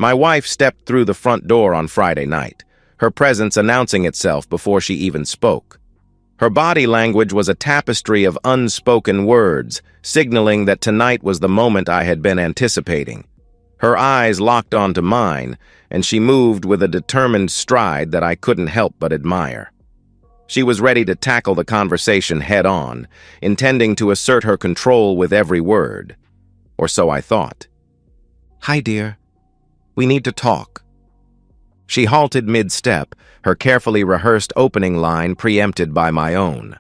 My wife stepped through the front door on Friday night, her presence announcing itself before she even spoke. Her body language was a tapestry of unspoken words, signaling that tonight was the moment I had been anticipating. Her eyes locked onto mine, and she moved with a determined stride that I couldn't help but admire. She was ready to tackle the conversation head-on, intending to assert her control with every word. Or so I thought. "Hi, dear. We need to talk." She halted mid-step, her carefully rehearsed opening line preempted by my own.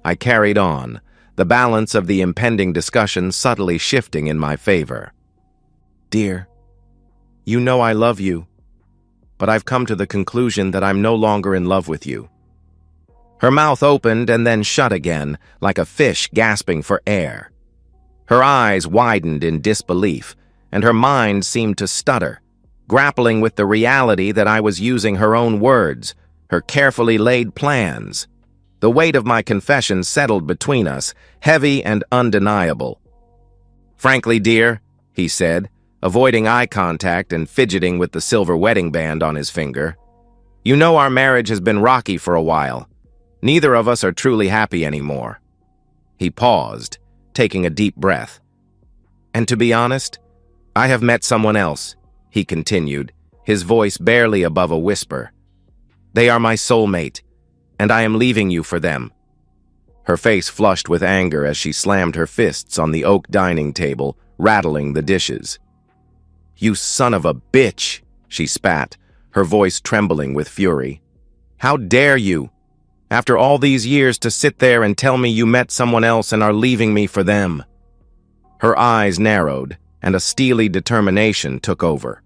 I carried on, the balance of the impending discussion subtly shifting in my favor. "Dear, you know I love you, but I've come to the conclusion that I'm no longer in love with you." Her mouth opened and then shut again, like a fish gasping for air. Her eyes widened in disbelief, and her mind seemed to stutter, grappling with the reality that I was using her own words, her carefully laid plans. The weight of my confession settled between us, heavy and undeniable. "Frankly, dear," he said, avoiding eye contact and fidgeting with the silver wedding band on his finger, "you know our marriage has been rocky for a while. Neither of us are truly happy anymore." He paused, taking a deep breath. "And to be honest, I have met someone else," he continued, his voice barely above a whisper. "They are my soulmate, and I am leaving you for them." Her face flushed with anger as she slammed her fists on the oak dining table, rattling the dishes. "You son of a bitch," she spat, her voice trembling with fury. "How dare you, after all these years, to sit there and tell me you met someone else and are leaving me for them?" Her eyes narrowed, and a steely determination took over.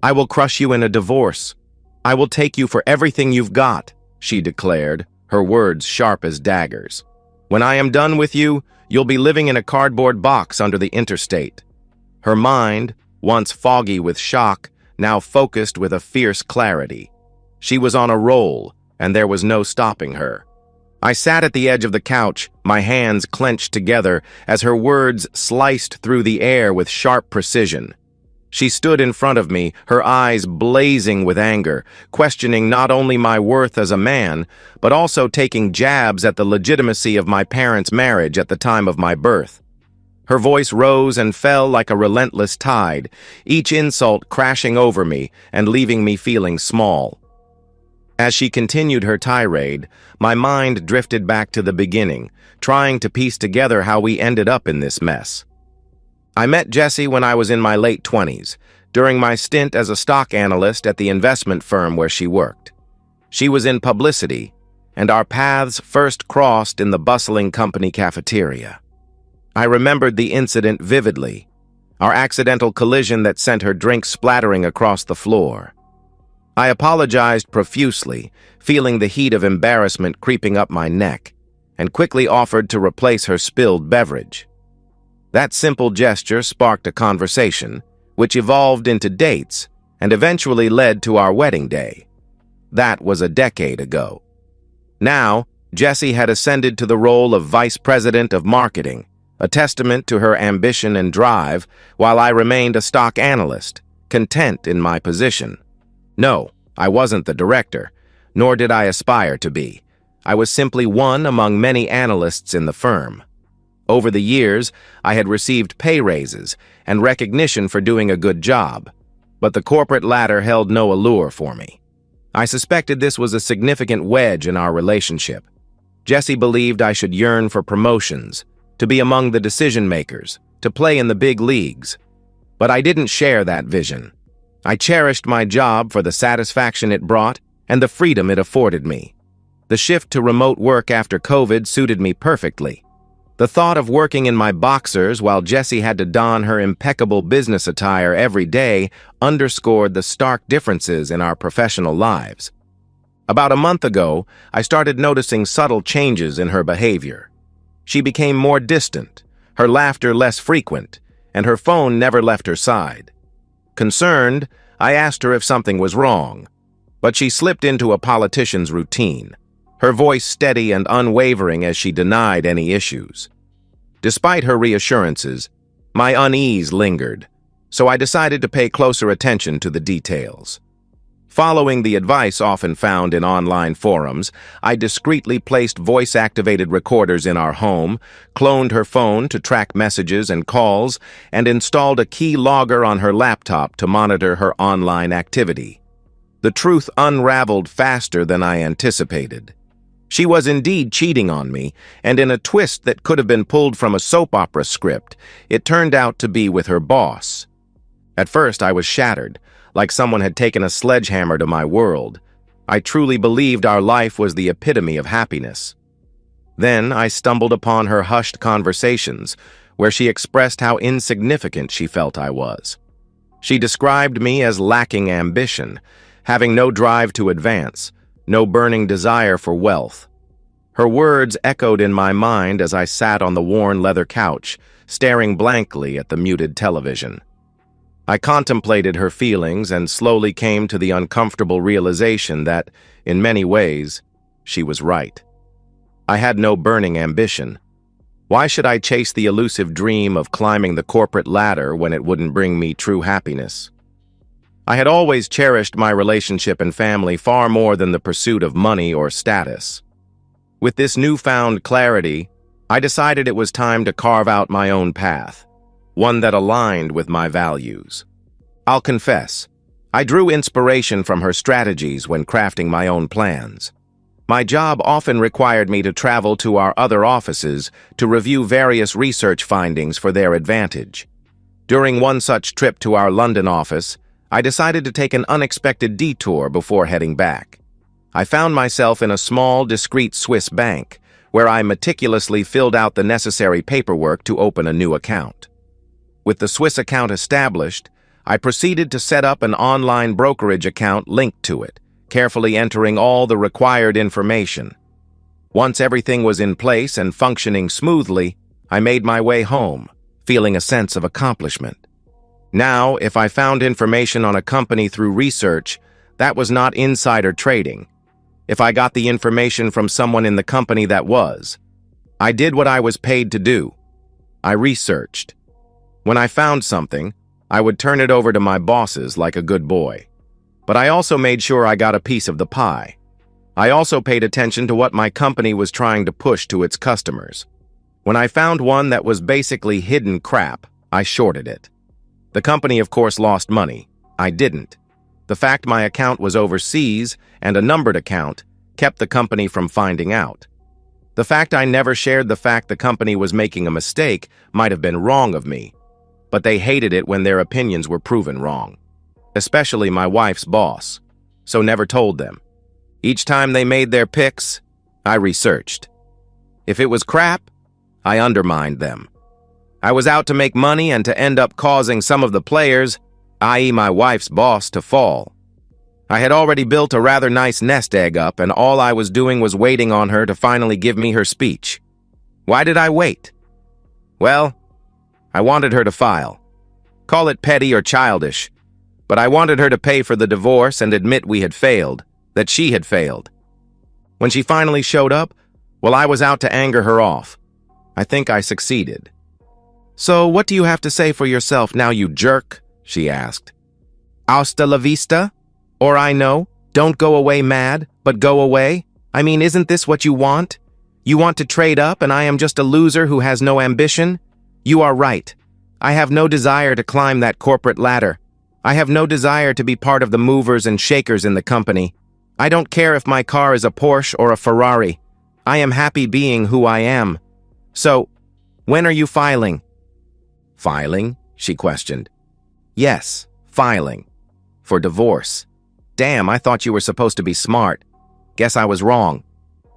"I will crush you in a divorce. I will take you for everything you've got," she declared, her words sharp as daggers. "When I am done with you, you'll be living in a cardboard box under the interstate." Her mind, once foggy with shock, now focused with a fierce clarity. She was on a roll, and there was no stopping her. I sat at the edge of the couch, my hands clenched together as her words sliced through the air with sharp precision. She stood in front of me, her eyes blazing with anger, questioning not only my worth as a man, but also taking jabs at the legitimacy of my parents' marriage at the time of my birth. Her voice rose and fell like a relentless tide, each insult crashing over me and leaving me feeling small. As she continued her tirade, my mind drifted back to the beginning, trying to piece together how we ended up in this mess. I met Jessie when I was in my late 20s, during my stint as a stock analyst at the investment firm where she worked. She was in publicity, and our paths first crossed in the bustling company cafeteria. I remembered the incident vividly, our accidental collision that sent her drink splattering across the floor. I apologized profusely, feeling the heat of embarrassment creeping up my neck, and quickly offered to replace her spilled beverage. That simple gesture sparked a conversation, which evolved into dates and eventually led to our wedding day. That was a decade ago. Now, Jessie had ascended to the role of Vice President of Marketing, a testament to her ambition and drive, while I remained a stock analyst, content in my position. No, I wasn't the director, nor did I aspire to be. I was simply one among many analysts in the firm. Over the years, I had received pay raises and recognition for doing a good job, but the corporate ladder held no allure for me. I suspected this was a significant wedge in our relationship. Jessie believed I should yearn for promotions, to be among the decision-makers, to play in the big leagues. But I didn't share that vision. I cherished my job for the satisfaction it brought and the freedom it afforded me. The shift to remote work after COVID suited me perfectly. The thought of working in my boxers while Jessie had to don her impeccable business attire every day underscored the stark differences in our professional lives. About a month ago, I started noticing subtle changes in her behavior. She became more distant, her laughter less frequent, and her phone never left her side. Concerned, I asked her if something was wrong, but she slipped into a politician's routine, her voice steady and unwavering as she denied any issues. Despite her reassurances, my unease lingered. so I decided to pay closer attention to the details. Following the advice often found in online forums, I discreetly placed voice-activated recorders in our home, cloned her phone to track messages and calls, and installed a key logger on her laptop to monitor her online activity. The truth unraveled faster than I anticipated. She was indeed cheating on me, and in a twist that could have been pulled from a soap opera script, it turned out to be with her boss. At first, I was shattered, like someone had taken a sledgehammer to my world. I truly believed our life was the epitome of happiness. Then I stumbled upon her hushed conversations, where she expressed how insignificant she felt I was. She described me as lacking ambition, having no drive to advance, no burning desire for wealth. Her words echoed in my mind as I sat on the worn leather couch, staring blankly at the muted television. I contemplated her feelings and slowly came to the uncomfortable realization that, in many ways, she was right. I had no burning ambition. Why should I chase the elusive dream of climbing the corporate ladder when it wouldn't bring me true happiness? I had always cherished my relationship and family far more than the pursuit of money or status. With this newfound clarity, I decided it was time to carve out my own path, one that aligned with my values. I'll confess, I drew inspiration from her strategies when crafting my own plans. My job often required me to travel to our other offices to review various research findings for their advantage. During one such trip to our London office, I decided to take an unexpected detour before heading back. I found myself in a small, discreet Swiss bank, where I meticulously filled out the necessary paperwork to open a new account. With the Swiss account established, I proceeded to set up an online brokerage account linked to it, carefully entering all the required information. Once everything was in place and functioning smoothly, I made my way home, feeling a sense of accomplishment. Now, if I found information on a company through research, that was not insider trading. If I got the information from someone in the company, that was. I did what I was paid to do. I researched. When I found something, I would turn it over to my bosses like a good boy. But I also made sure I got a piece of the pie. I also paid attention to what my company was trying to push to its customers. When I found one that was basically hidden crap, I shorted it. The company, of course, lost money. I didn't. The fact my account was overseas and a numbered account kept the company from finding out. The fact I never shared the fact the company was making a mistake might have been wrong of me, but they hated it when their opinions were proven wrong. Especially my wife's boss, so never told them. Each time they made their picks, I researched. If it was crap, I undermined them. I was out to make money and to end up causing some of the players, i.e. my wife's boss, to fall. I had already built a rather nice nest egg up, and all I was doing was waiting on her to finally give me her speech. Why did I wait? Well, I wanted her to file. Call it petty or childish, but I wanted her to pay for the divorce and admit we had failed, that she had failed. When she finally showed up, well, I was out to anger her off. I think I succeeded. "So what do you have to say for yourself now, you jerk?" she asked. "Hasta la vista? Or I know, don't go away mad, but go away? I mean, isn't this what you want? You want to trade up and I am just a loser who has no ambition? You are right. I have no desire to climb that corporate ladder. I have no desire to be part of the movers and shakers in the company. I don't care if my car is a Porsche or a Ferrari. I am happy being who I am. So, when are you filing?" "Filing?" she questioned. "Yes, filing. For divorce. Damn, I thought you were supposed to be smart. Guess I was wrong.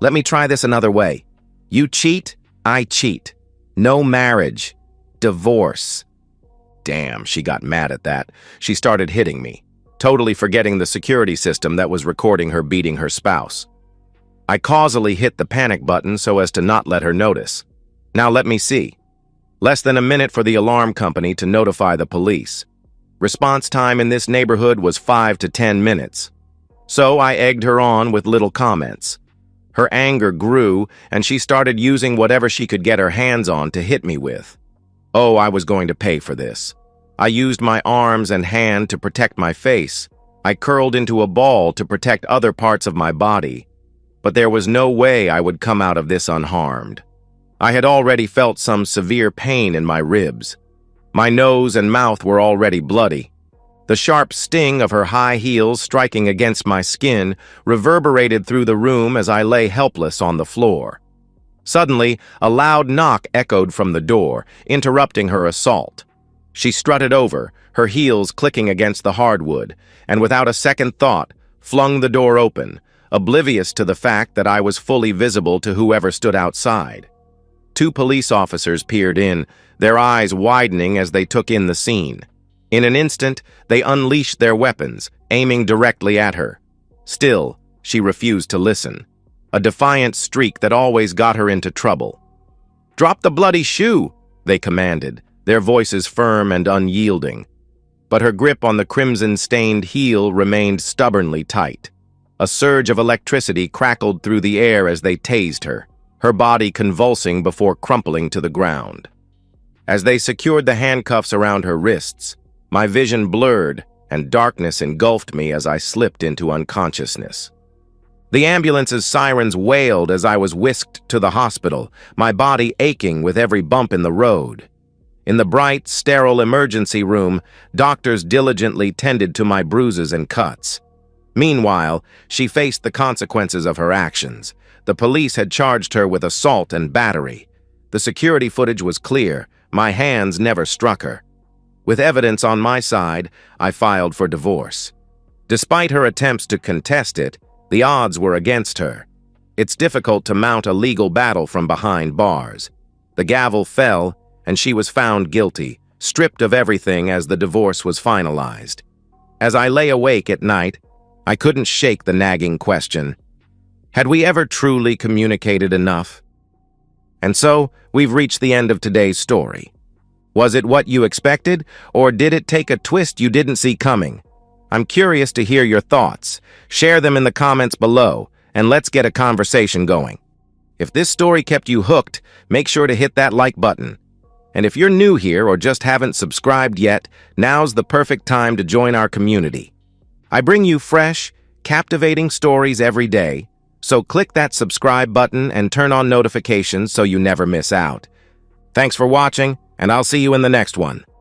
Let me try this another way. You cheat, I cheat. No marriage. Divorce." Damn, she got mad at that. She started hitting me, totally forgetting the security system that was recording her beating her spouse. I causally hit the panic button so as to not let her notice. Now let me see. Less than a minute for the alarm company to notify the police. Response time in this neighborhood was 5 to 10 minutes. So I egged her on with little comments. Her anger grew, and she started using whatever she could get her hands on to hit me with. Oh, I was going to pay for this. I used my arms and hand to protect my face. I curled into a ball to protect other parts of my body. But there was no way I would come out of this unharmed. I had already felt some severe pain in my ribs. My nose and mouth were already bloody. The sharp sting of her high heels striking against my skin reverberated through the room as I lay helpless on the floor. Suddenly, a loud knock echoed from the door, interrupting her assault. She strutted over, her heels clicking against the hardwood, and without a second thought, flung the door open, oblivious to the fact that I was fully visible to whoever stood outside. 2 police officers peered in, their eyes widening as they took in the scene. In an instant, they unleashed their weapons, aiming directly at her. Still, she refused to listen, a defiant streak that always got her into trouble. "Drop the bloody shoe," they commanded, their voices firm and unyielding. But her grip on the crimson-stained heel remained stubbornly tight. A surge of electricity crackled through the air as they tased her body convulsing before crumpling to the ground. As they secured the handcuffs around her wrists, my vision blurred and darkness engulfed me as I slipped into unconsciousness. The ambulance's sirens wailed as I was whisked to the hospital, my body aching with every bump in the road. In the bright, sterile emergency room, doctors diligently tended to my bruises and cuts. Meanwhile, she faced the consequences of her actions. The police had charged her with assault and battery. The security footage was clear. My hands never struck her. With evidence on my side, I filed for divorce. Despite her attempts to contest it, the odds were against her. It's difficult to mount a legal battle from behind bars. The gavel fell, and she was found guilty, stripped of everything as the divorce was finalized. As I lay awake at night, I couldn't shake the nagging question: had we ever truly communicated enough? And so, we've reached the end of today's story. Was it what you expected, or did it take a twist you didn't see coming? I'm curious to hear your thoughts. Share them in the comments below, and let's get a conversation going. If this story kept you hooked, make sure to hit that like button. And if you're new here or just haven't subscribed yet, now's the perfect time to join our community. I bring you fresh, captivating stories every day, so click that subscribe button and turn on notifications so you never miss out. Thanks for watching, and I'll see you in the next one.